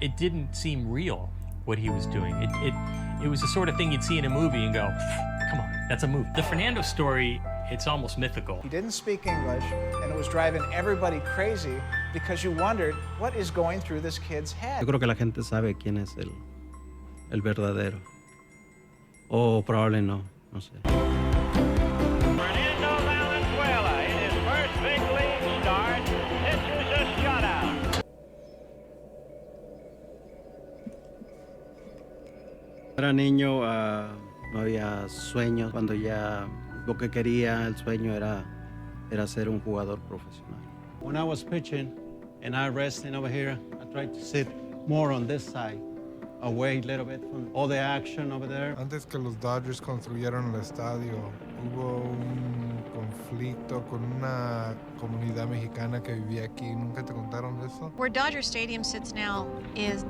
It didn't seem real, what he was doing. It was the sort of thing you'd see in a movie and go, come on, that's a movie. The Fernando story, it's almost mythical. He didn't speak English, and it was driving everybody crazy because you wondered, what is going through this kid's head? Yo creo que la gente sabe quién es el verdadero. O probable no sé. Fernando Valenzuela, in his first big league start, pitches a shutout. Era niño, no había sueños. Cuando ya lo que quería, el sueño era ser un jugador profesional. When I was pitching and I resting over here, I tried to sit more on this side, away a little bit from all the action over there. Antes que los Dodgers construyeron el estadio, hubo un conflicto con una comunidad mexicana que vivía aquí. ¿Nunca te contaron de eso? Where Dodger Stadium sits now is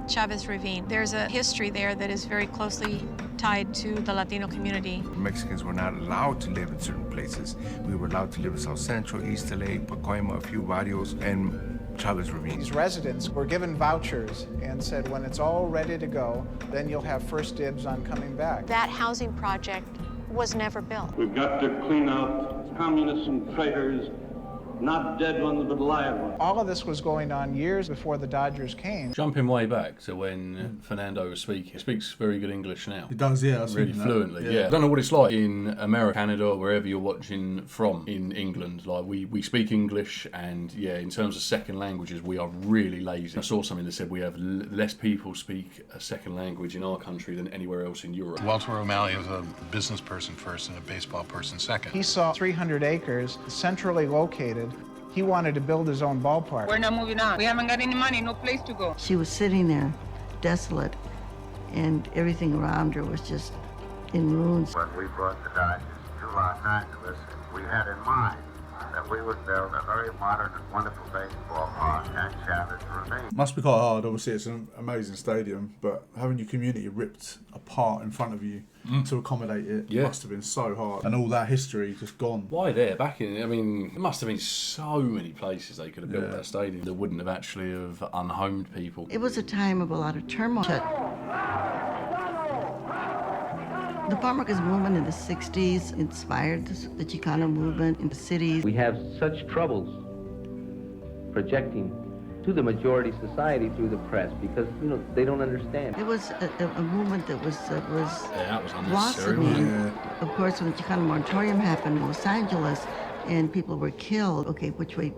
Chavez Ravine. There's a history there that is very closely tied to the Latino community. Mexicans were not allowed to live in certain places. We were allowed to live in South Central, East LA, Pacoima, a few barrios, and Chavez Ravine. These residents were given vouchers and said, when it's all ready to go, then you'll have first dibs on coming back. That housing project was never built. We've got to clean out communists and traitors, not dead ones, but live ones. All of this was going on years before the Dodgers came. Jumping way back to when Fernando was speaking, he speaks very good English now. He does, yeah. Really fluently, yeah. I don't know what it's like in America, Canada, or wherever you're watching from in England. Like, we speak English, and yeah, in terms of second languages, we are really lazy. I saw something that said we have less people speak a second language in our country than anywhere else in Europe. Walter O'Malley is a business person first and a baseball person second. He saw 300 acres, centrally located. He wanted to build his own ballpark. We're not moving on. We haven't got any money, no place to go. She was sitting there, desolate, and everything around her was just in ruins. When we brought the Dodgers to Los Angeles, we had in mind that we would build a very modern and wonderful baseball park at Chavez Ravine. Must be quite hard. Obviously, it's an amazing stadium, but having your community ripped apart in front of you to accommodate it must have been so hard. And all that history just gone. Why there? Back in, I mean, there must have been so many places they could have built that stadium that wouldn't have actually have unhomed people. It was a time of a lot of turmoil. The farm workers movement in the 60s inspired the Chicano movement in the cities. We have such troubles projecting to the majority society through the press because, you know, they don't understand. It was a movement that was unnecessary. blossoming. Of course, when the Chicano moratorium happened in Los Angeles and people were killed, okay, which way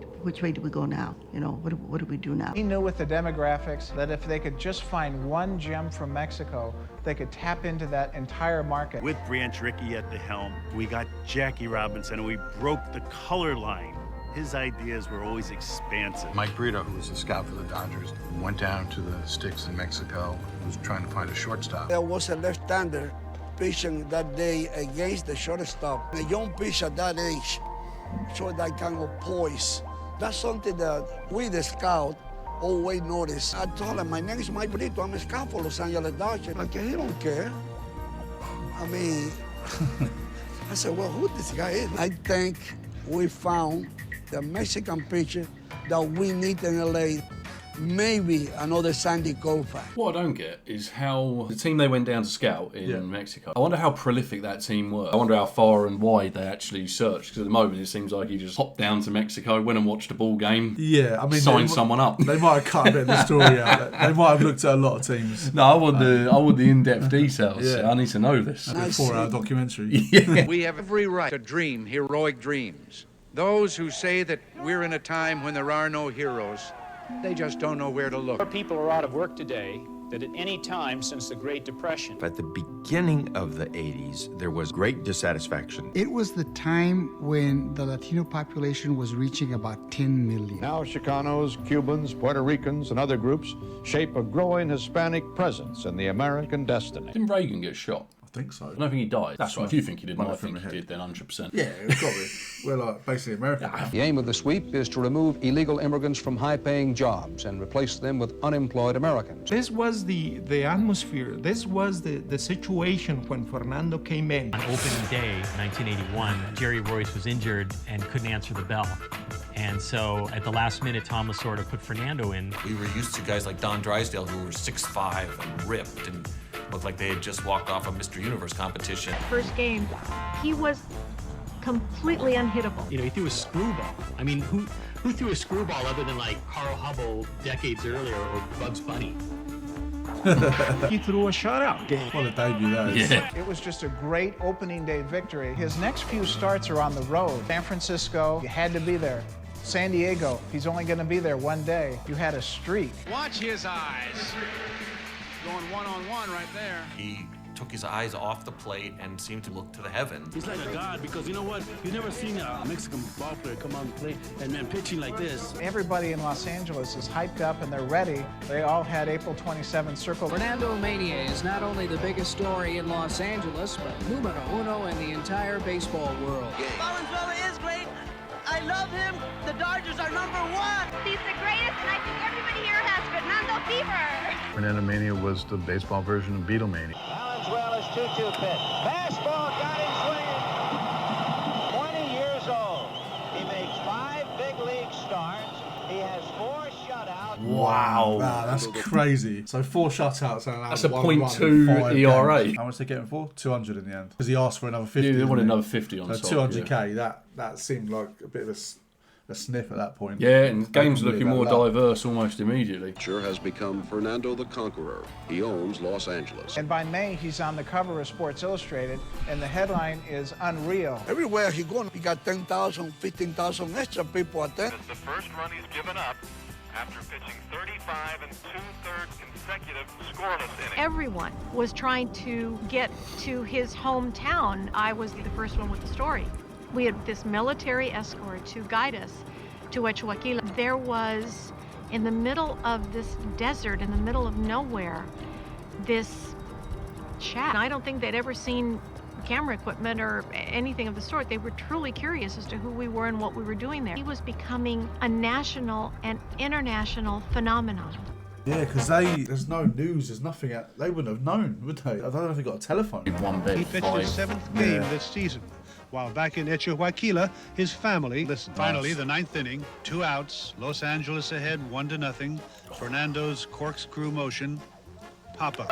do we go now? You know, what do we do now? He knew with the demographics that if they could just find one gem from Mexico, they could tap into that entire market. With Branch Rickey at the helm, we got Jackie Robinson, and we broke the color line. His ideas were always expansive. Mike Brito, who was a scout for the Dodgers, went down to the sticks in Mexico, was trying to find a shortstop. There was a left-hander pitching that day against the shortstop. A young pitcher at that age showed that kind of poise. That's something that we, the scout, always notice. I told him, my name is Mike Brito, I'm a scout for Los Angeles Dodgers. Like, he don't care. I mean, I said, well, who this guy is? I think we found the Mexican pitcher that we need in LA. Maybe another Sandy Koufax. What I don't get is how the team they went down to scout in Mexico, I wonder how prolific that team were. I wonder how far and wide they actually searched, because at the moment it seems like he just hopped down to Mexico, went and watched a ball game, I mean, signed someone up. They might have cut a bit of the story out. They might have looked at a lot of teams. No, I want the in-depth details. I need to know this. A 4-hour documentary. We have every right to dream heroic dreams. Those who say that we're in a time when there are no heroes, they just don't know where to look. More people are out of work today than at any time since the Great Depression. At the beginning of the 80s, there was great dissatisfaction. It was the time when the Latino population was reaching about 10 million. Now Chicanos, Cubans, Puerto Ricans, and other groups shape a growing Hispanic presence in the American destiny. Didn't Reagan get shot? I think so. I don't think he died. That's right. If you think he did, I think he did, then 100%. Yeah, it's got to be. We're like basically American. The aim of the sweep is to remove illegal immigrants from high-paying jobs and replace them with unemployed Americans. This was the atmosphere. This was the situation when Fernando came in. On opening day, 1981, Jerry Royce was injured and couldn't answer the bell. And so at the last minute, Tom Lasorda put Fernando in. We were used to guys like Don Drysdale who were 6'5" and ripped and looked like they had just walked off a Mr. Universe competition. First game, he was completely unhittable. You know, he threw a screwball. I mean, who threw a screwball other than like Carl Hubble decades earlier or Bugs Bunny? He threw a shutout game. What a debut that is. Yeah. It was just a great opening day victory. His next few starts are on the road. San Francisco, you had to be there. San Diego, he's only going to be there one day. You had a streak. Watch his eyes. Going one-on-one right there. He took his eyes off the plate and seemed to look to the heavens. He's like a god because you know what? You've never seen a Mexican ball player come on the plate and then pitching like this. Everybody in Los Angeles is hyped up and they're ready. They all had April 27th circled. Fernando Mania is not only the biggest story in Los Angeles, but numero uno in the entire baseball world. Valenzuela is great. I love him. The Dodgers are #1. He's the greatest, and I think everybody here has Fernando fever. Fernando Mania was the baseball version of Beatlemania. Valenzuela's 2-2 pitch. Fastball got him swinging. 20 years old. He makes 5 big league starts. He has 4 shutouts. Wow, that's crazy. So 4 shutouts and that's a .2 ERA. How much they get him for? 200 in the end. Because he asked for another 50. Yeah, they wanted another 50 on top. So 200k. Yeah. That seemed like a bit of a sniff at that point. Yeah, and the game's looking more diverse almost immediately. Sure has become Fernando the Conqueror. He owns Los Angeles. And by May, he's on the cover of Sports Illustrated, and the headline is unreal. Everywhere he goes, he got 10,000, 15,000 extra people attend. It's the first run he's given up after pitching 35 and 2/3 consecutive scoreless innings. Everyone was trying to get to his hometown. I was the first one with the story. We had this military escort to guide us to Huachuaquila. There was, in the middle of this desert, in the middle of nowhere, this shack. I don't think they'd ever seen camera equipment or anything of the sort. They were truly curious as to who we were and what we were doing there. He was becoming a national and international phenomenon. Yeah, because there's no news, there's nothing. They wouldn't have known, would they? I don't know if they got a telephone. He pitched his 7th game this season. While back in Huachuaquila, his family listened. Finally, the 9th inning, 2 outs, Los Angeles ahead 1-0. Fernando's corkscrew motion, Papa.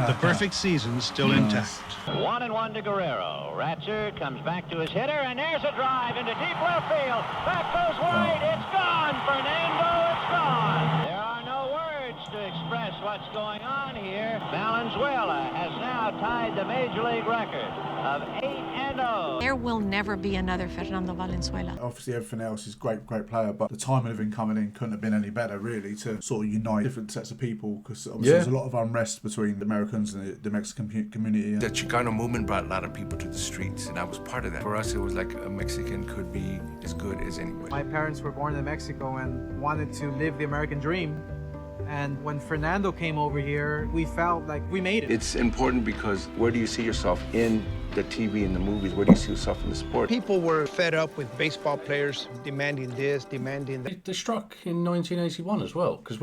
The perfect season still intact. 1-1 to Guerrero. Ratzer comes back to his hitter, and there's a drive into deep left field. Back goes White. It's gone, Fernando. It's gone. There are no words to express what's going on here. Valenzuela has now tied the Major League record of 8-0. There will never be another Fernando Valenzuela. Obviously, everything else is great player, but the timing of him coming in couldn't have been any better, really, to sort of unite different sets of people, because obviously there's a lot of unrest between the Americans and the Mexican community. The Chicano movement brought a lot of people to the streets, and I was part of that. For us, it was like a Mexican could be as good as anyone. My parents were born in Mexico and wanted to live the American dream. And when Fernando came over here, we felt like we made it. It's important because where do you see yourself in the TV and the movies? Where do you see yourself in the sport? People were fed up with baseball players demanding this, demanding that. They struck in 1981 as well, because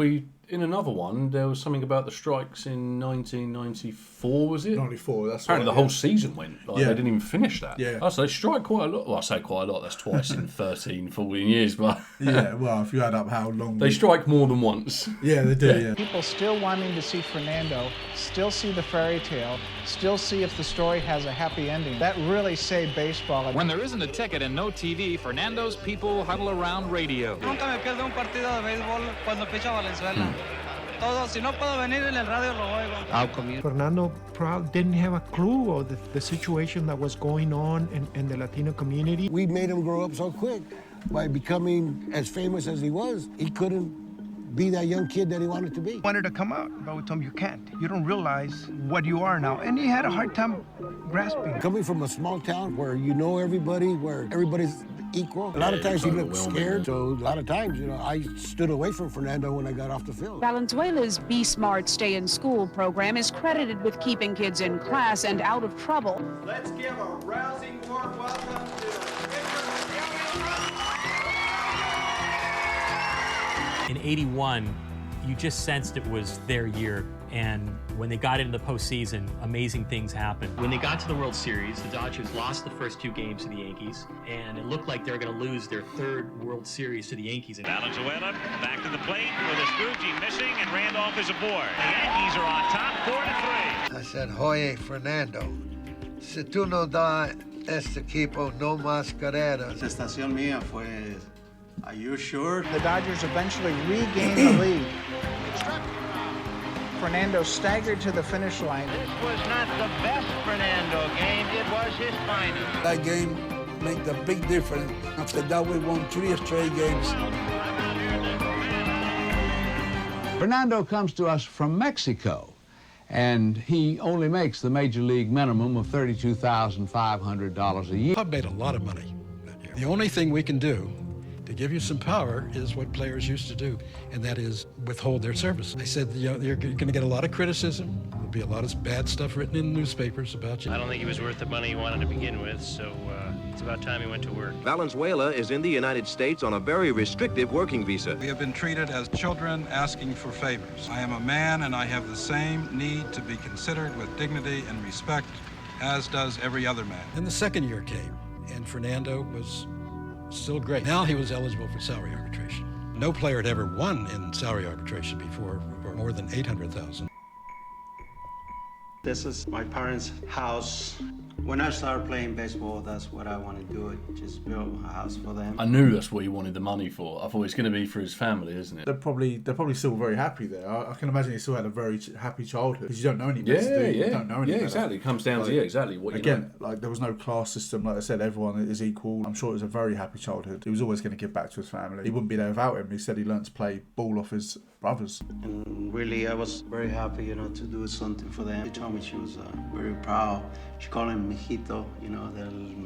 in another one, there was something about the strikes in 1994, was it? 94, that's apparently right, the whole season went. They didn't even finish that. Yeah. Oh, so they strike quite a lot. Well, I say quite a lot, that's twice in 13, 14 years, but... Yeah, well, if you add up how long... They strike more than once. Yeah, they do, yeah. People still wanting to see Fernando, still see the fairy tale, still see if the story has a happy ending. That really saved baseball. When there isn't a ticket and no TV, Fernando's people huddle around radio. Nunca me pierdo un partido de béisbol cuando picha Valenzuela. Todo, si no puedo venir en el radio lo oigo. Fernando probably didn't have a clue of the situation that was going on in the Latino community. We made him grow up so quick by becoming as famous as he was. He couldn't be that young kid that he wanted to be. Wanted to come out, but we told him you can't. You don't realize what you are now. And he had a hard time grasping. Coming from a small town where you know everybody, where everybody's equal. A lot of times he looked scared, so a lot of times, I stood away from Fernando when I got off the field. Valenzuela's Be Smart, Stay in School program is credited with keeping kids in class and out of trouble. Let's give a rousing warm welcome to In 81, you just sensed it was their year. And when they got into the postseason, amazing things happened. When they got to the World Series, the Dodgers lost the first 2 games to the Yankees, and it looked like they were going to lose their 3rd World Series to the Yankees. Valenzuela back to the plate with a Scrooge missing, and Randolph is aboard. The Yankees are on top, 4-3. I said, Oye, Fernando, si tú no da este equipo no más carreras. La estación mía fue, are you sure? The Dodgers eventually regained the lead. Fernando staggered to the finish line. This was not the best Fernando game. It was his finest. That game made a big difference. After that, we won 3 straight games. Fernando comes to us from Mexico, and he only makes the major league minimum of $32,500 a year. I've made a lot of money that year. The only thing we can do to give you some power is what players used to do, and that is withhold their service. I said, you know, you're going to get a lot of criticism. There'll be a lot of bad stuff written in the newspapers about you. I don't think he was worth the money he wanted to begin with, so it's about time he went to work. Valenzuela is in the United States on a very restrictive working visa. We have been treated as children asking for favors. I am a man, and I have the same need to be considered with dignity and respect, as does every other man. Then the second year came, and Fernando was still great. Now he was eligible for salary arbitration. No player had ever won in salary arbitration before for more than $800,000. This is my parents' house. When I started playing baseball, that's what I want to do, just build a house for them. I knew that's what he wanted the money for. I thought it's going to be for his family, isn't it? They're probably still very happy there. I can imagine he still had a very happy childhood because you don't know any better. You don't know any better. Exactly. It comes down to exactly what you know. Like there was no class system. Like I said, everyone is equal. I'm sure it was a very happy childhood. He was always going to give back to his family. He wouldn't be there without him. He said he learned to play ball off his brothers. And really, I was very happy, to do something for them. She told me she was very proud. She called him Mijito,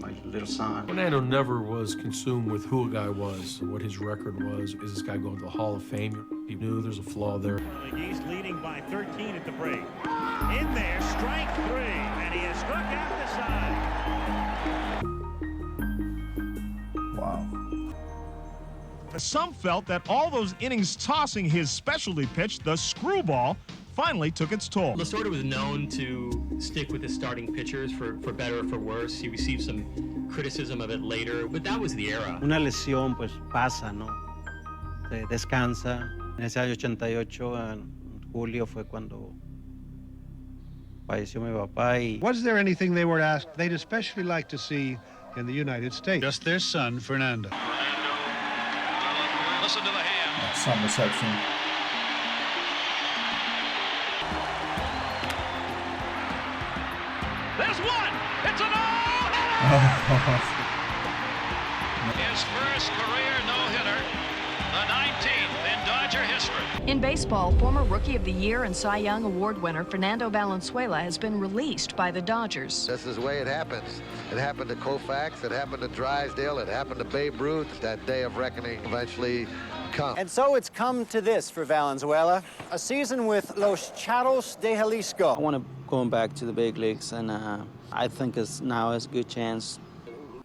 my little son. Fernando never was consumed with who a guy was, what his record was. Is this guy going to the Hall of Fame? He knew there's a flaw there. He's leading by 13 at the break. In there, strike 3, and he is struck out the side. Wow. Some felt that all those innings tossing his specialty pitch, the screwball, finally took its toll. Lasorda was known to stick with his starting pitchers for better or for worse. He received some criticism of it later, but that was the era. Una lesión pues pasa, ¿no? Se descansa. En ese año 88, en julio, fue cuando falleció mi papá. Was there anything they were asked they'd especially like to see in the United States? Just their son, Fernando. Listen to the hand. Some reception. There's one! It's a no-hitter! His first career no-hitter, the 19th in Dodger history. In baseball, former Rookie of the Year and Cy Young Award winner Fernando Valenzuela has been released by the Dodgers. This is the way it happens. It happened to Koufax, it happened to Drysdale, it happened to Babe Ruth. That day of reckoning eventually comes. And so it's come to this for Valenzuela, a season with Los Charros de Jalisco. I want to go back to the big leagues, and I think now is a good chance.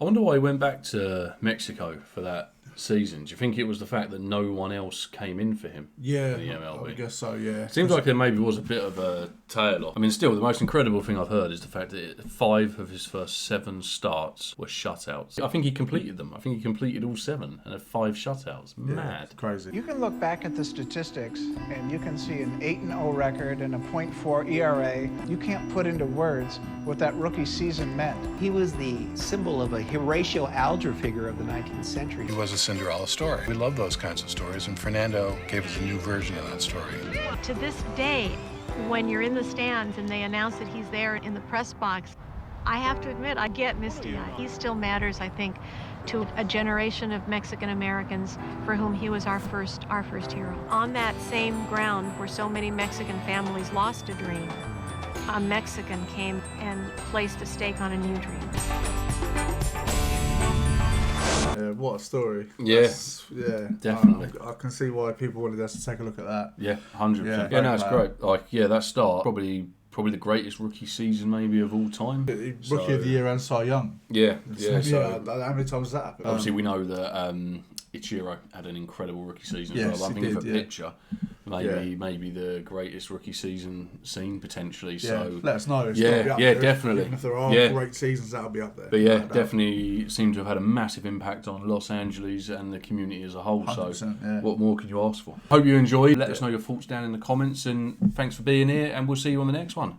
I wonder why he went back to Mexico for that season. Do you think it was the fact that no one else came in for him? Yeah, in the MLB? I guess so, yeah. Seems like there maybe was a bit of a tail off. I mean, still, the most incredible thing I've heard is the fact that 5 of his first 7 starts were shutouts. I think he completed them. I think he completed all 7 and had 5 shutouts. Mad. It's crazy. You can look back at the statistics and you can see an 8-0 record and a .4 ERA. You can't put into words what that rookie season meant. He was the symbol of a Horatio Alger figure of the 19th century. He was a Cinderella story. We love those kinds of stories, and Fernando gave us a new version of that story. To this day, when you're in the stands and they announce that he's there in the press box, I have to admit, I get misty-eyed. He still matters, I think, to a generation of Mexican Americans for whom he was our first hero. On that same ground where so many Mexican families lost a dream, a Mexican came and placed a stake on a new dream. Yeah, what a story. Yeah, definitely. I can see why people wanted us to take a look at that. Yeah, 100%. Yeah, no, it's great. That start, probably the greatest rookie season maybe of all time. Rookie of the Year and Cy Young. Yeah. So, how many times has that happened? Obviously, we know that Ichiro had an incredible rookie season as well. I think for pitcher, maybe the greatest rookie season seen potentially. So let us know. It's definitely. Even if there are great seasons, that'll be up there. But definitely seem to have had a massive impact on Los Angeles and the community as a whole. So what more could you ask for? Hope you enjoyed. Let us know your thoughts down in the comments, and thanks for being here, and we'll see you on the next one.